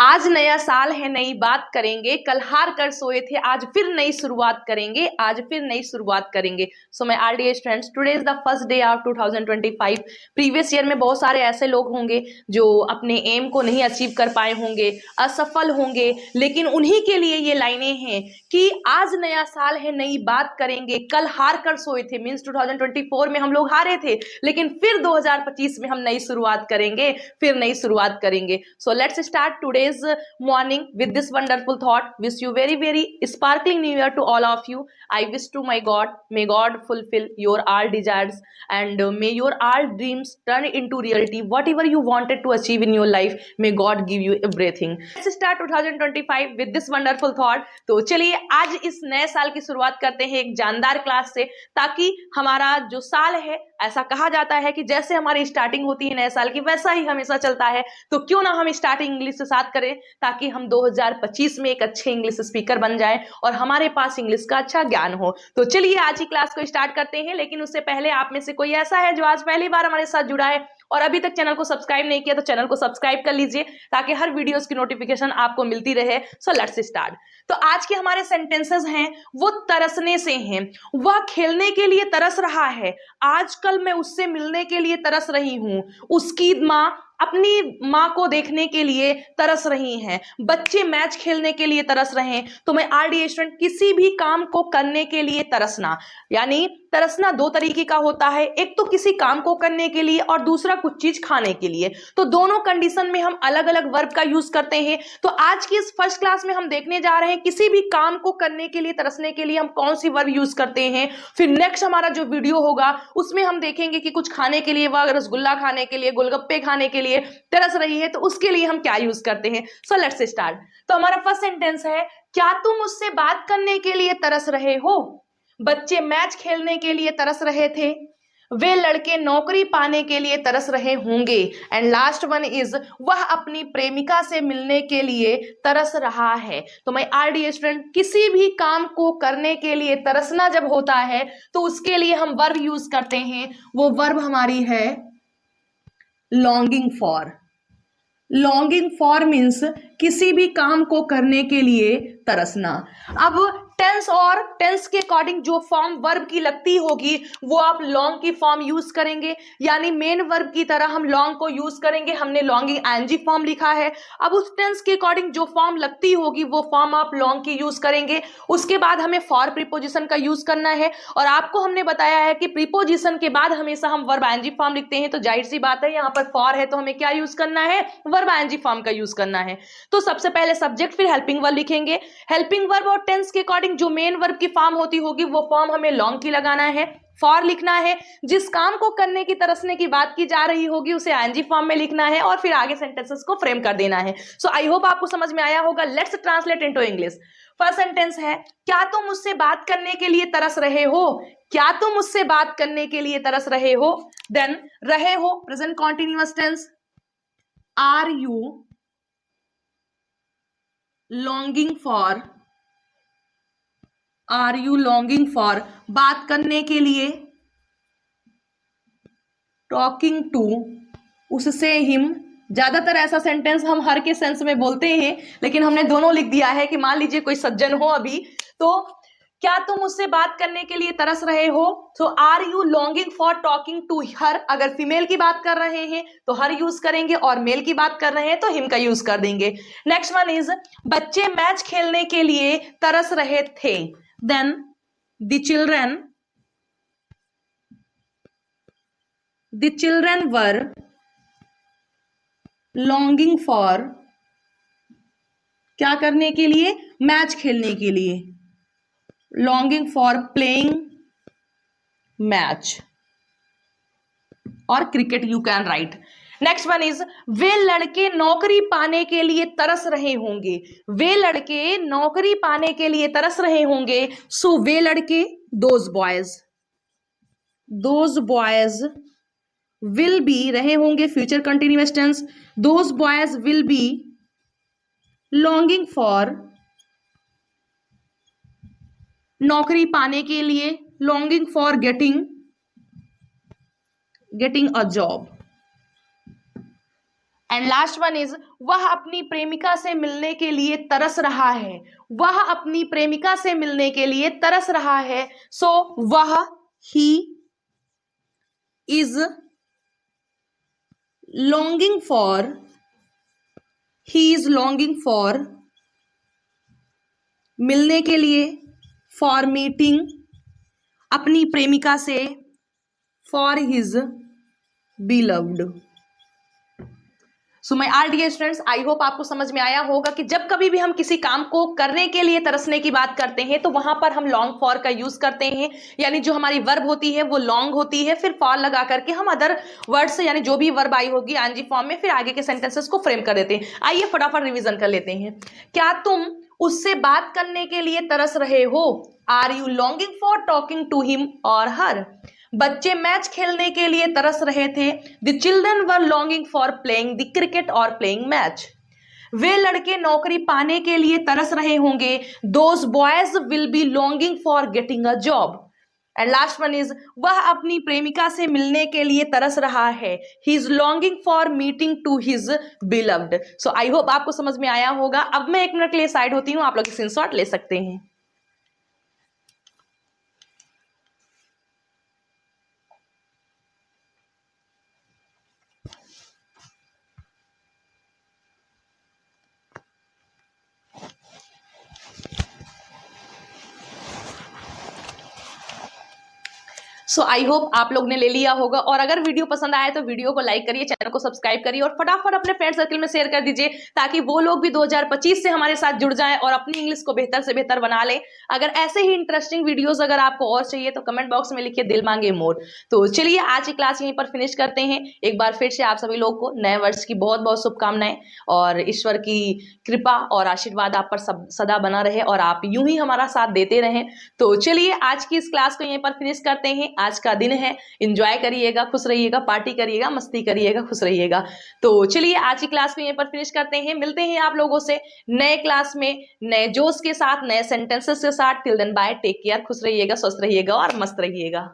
आज नया साल है, नई बात करेंगे, कल हार कर सोए थे, आज फिर नई शुरुआत करेंगे, आज फिर नई शुरुआत करेंगे। So my are dear students, today is the first day of 2025। Previous year में बहुत सारे ऐसे लोग होंगे जो अपने एम को नहीं अचीव कर पाए होंगे, असफल होंगे, लेकिन उन्हीं के लिए ये लाइनें हैं कि आज नया साल है, नई बात करेंगे, कल हार कर सोए थे, मीन्स 2024 में हम लोग हारे थे, लेकिन फिर 2025 में हम नई शुरुआत करेंगे, फिर नई शुरुआत करेंगे। So let's start today's morning with this wonderful thought. Wish you very very sparkling new year to all of you. I wish to my God, may God fulfill your all desires and may your all dreams turn into reality. Whatever you wanted to achieve in your life, may God give you everything. Let's start 2025 with this wonderful thought. तो चलिए आज इस नए साल की शुरुआत करते हैं एक जानदार क्लास से, ताकि हमारा जो साल है, ऐसा कहा जाता है कि जैसे हमारी स्टार्टिंग होती है नए साल की, वैसा ही हमेशा चलता है। तो क्यों ना हम स्टार्टिंग इंग्लिश से साथ करें, ताकि हम 2025 में एक अच्छे इंग्लिश स्पीकर बन जाएं और हमारे पास इंग्लिश का अच्छा ज्ञान हो। तो चलिए आज ही क्लास को स्टार्ट करते हैं, लेकिन उससे पहले आप में से कोई ऐसा है जो आज पहली बार हमारे साथ जुड़ा है और अभी तक चैनल को सब्सक्राइब नहीं किया, तो चैनल को सब्सक्राइब कर लीजिए ताकि हर वीडियोस की नोटिफिकेशन आपको मिलती रहे। So let's start. तो आज के हमारे सेंटेंसेस हैं वो तरसने से हैं। वह खेलने के लिए तरस रहा है, आजकल मैं उससे मिलने के लिए तरस रही हूं। उसकी माँ अपनी माँ को देखने के लिए तरस रही हैं। बच्चे मैच खेलने के लिए तरस रहे हैं। तो मैं आरडी स्टूडेंट, किसी भी काम को करने के लिए तरसना, यानी तरसना दो तरीके का होता है, एक तो किसी काम को करने के लिए और दूसरा कुछ चीज खाने के लिए। तो दोनों कंडीशन में हम अलग अलग वर्ब का यूज करते हैं। तो आज की इस फर्स्ट क्लास में हम देखने जा रहे हैं किसी भी काम को करने के लिए, तरसने के लिए हम कौन सी वर्ब यूज करते हैं। फिर नेक्स्ट हमारा जो वीडियो होगा उसमें हम देखेंगे कि कुछ खाने के लिए, वह रसगुल्ला खाने के लिए, गोलगप्पे खाने के लिए तरस रही है, तो उसके लिए हम क्या यूज करते हैं। So let's start. तो हमारा फर्स्ट सेंटेंस है, क्या तुम मुझसे बात करने के लिए तरस रहे हो। बच्चे मैच खेलने के लिए तरस रहे थे, वे लड़के नौकरी पाने के लिए तरस रहे होंगे, एंड लास्ट वन इज वह अपनी प्रेमिका से मिलने के लिए तरस रहा है। तो मैं आरडी स्टूडेंट, किसी भी काम को करने के लिए तरसना जब होता है तो उसके लिए हम वर्ब यूज करते हैं। वो वर्ब हमारी है longing for. Longing for means किसी भी काम को करने के लिए तरसना। अब टेंस और टेंस के अकॉर्डिंग जो फॉर्म वर्ब की लगती होगी वो आप लॉन्ग की फॉर्म यूज करेंगे, यानी मेन वर्ब की तरह हम लॉन्ग को यूज करेंगे। हमने लॉन्गिंग आईएनजी फॉर्म लिखा है। अब उस टेंस के अकॉर्डिंग जो फॉर्म लगती होगी वो फॉर्म आप लॉन्ग की यूज करेंगे। उसके बाद हमें फॉर प्रीपोजिशन का यूज करना है, और आपको हमने बताया है कि प्रीपोजिशन के बाद हमेशा हम वर्ब आईएनजी फॉर्म लिखते हैं। तो जाहिर सी बात है यहाँ पर फॉर है तो हमें क्या यूज करना है, वर्ब आईएनजी फॉर्म का यूज करना है। तो सबसे पहले सब्जेक्ट, फिर हेल्पिंग वर्ब लिखेंगे। हेल्पिंग वर्ब और टेंस के अकॉर्डिंग जो मेन वर्ब की फॉर्म होती होगी वो फॉर्म हमें लॉन्ग की लगाना है। फॉर लिखना है, जिस काम को करने की तरसने की बात की जा रही होगी उसे आईएनजी फॉर्म में लिखना है, और फिर आगे सेंटेंसेस को फ्रेम कर देना है। सो आई होप आपको समझ में आया होगा। Let's translate into English. First sentence है, क्या तुम मुझसे बात करने के लिए तरस रहे हो। क्या तुम मुझसे बात करने के लिए तरस रहे हो। देन रहे हो, present continuous tense, are you longing for. Are you longing for, बात करने के लिए, टॉकिंग टू, उससे हिम। ज्यादातर ऐसा सेंटेंस हम हर के सेंस में बोलते हैं, लेकिन हमने दोनों लिख दिया है कि मान लीजिए कोई सज्जन हो अभी, तो क्या तुम उससे बात करने के लिए तरस रहे हो। तो are you longing for talking to her. अगर फीमेल की बात कर रहे हैं तो हर यूज करेंगे, और मेल की बात कर रहे हैं तो हिम का यूज कर देंगे। नेक्स्ट वन इज बच्चे मैच खेलने के लिए तरस रहे थे। Then the children were longing for, क्या करने के लिए, मैच खेलने के लिए, longing for playing मैच, और cricket you can write. Next one is way लड़के नौकरी पाने के लिए तरस रहे होंगे। वे लड़के नौकरी पाने के लिए तरस रहे होंगे। सो वे लड़के, दोज बॉयज विल बी, रहे होंगे future continuous tense, those boys will be longing for, नौकरी पाने के लिए, longing for getting a job. And last one is वह अपनी प्रेमिका से मिलने के लिए तरस रहा है, वह अपनी प्रेमिका से मिलने के लिए तरस रहा है। सो वह ही is longing for, he is longing for मिलने के लिए, फॉर मीटिंग अपनी प्रेमिका से, for his beloved. So my are students, I hope आपको समझ में आया होगा कि जब कभी भी हम किसी काम को करने के लिए तरसने की बात करते हैं तो वहां पर हम लॉन्ग फॉर का यूज करते हैं, यानी जो हमारी वर्ब होती है वो लॉन्ग होती है, फिर फॉर लगा करके हम अदर वर्ड से, यानी जो भी वर्ब आई होगी आईएनजी फॉर्म में, फिर आगे के सेंटेंसेस को फ्रेम कर देते हैं। आइए फटाफट रिविजन कर लेते हैं। क्या तुम उससे बात करने के लिए तरस रहे हो? Are you longing for talking to him और हर? बच्चे मैच खेलने के लिए तरस रहे थे। The children were longing for playing the cricket और प्लेइंग मैच। वे लड़के नौकरी पाने के लिए तरस रहे होंगे। Those boys will be longing for getting a job. And last one is वह अपनी प्रेमिका से मिलने के लिए तरस रहा है। He is longing for meeting to his beloved. So I hope आपको समझ में आया होगा। अब मैं 1 मिनट के लिए साइड होती हूँ, आप लोग स्क्रीनशॉट ले सकते हैं। सो आई होप आप लोग ने ले लिया होगा, और अगर वीडियो पसंद आए तो वीडियो को लाइक करिए, चैनल को सब्सक्राइब करिए और फटाफट अपने फ्रेंड सर्कल में शेयर कर दीजिए ताकि वो लोग भी 2025 से हमारे साथ जुड़ जाएं और अपनी इंग्लिश को बेहतर से बेहतर बना लें। अगर ऐसे ही इंटरेस्टिंग वीडियोस अगर आपको और चाहिए तो कमेंट बॉक्स में लिखिए दिल मांगे मोर। तो चलिए आज की क्लास यहीं पर फिनिश करते हैं। एक बार फिर से आप सभी लोग को नए वर्ष की बहुत बहुत शुभकामनाएं, और ईश्वर की कृपा और आशीर्वाद आप पर सदा बना रहे और आप यूं ही हमारा साथ देते रहें। तो चलिए आज की इस क्लास को यहीं पर फिनिश करते हैं। आज का दिन है, एंजॉय करिएगा, खुश रहिएगा, पार्टी करिएगा, मस्ती करिएगा, खुश रहिएगा। तो चलिए आज की क्लास को यहीं पर फिनिश करते हैं। मिलते हैं आप लोगों से नए क्लास में नए जोश के साथ, नए सेंटेंसेस के साथ। Till then bye, take care, खुश रहिएगा, स्वस्थ रहिएगा और मस्त रहिएगा।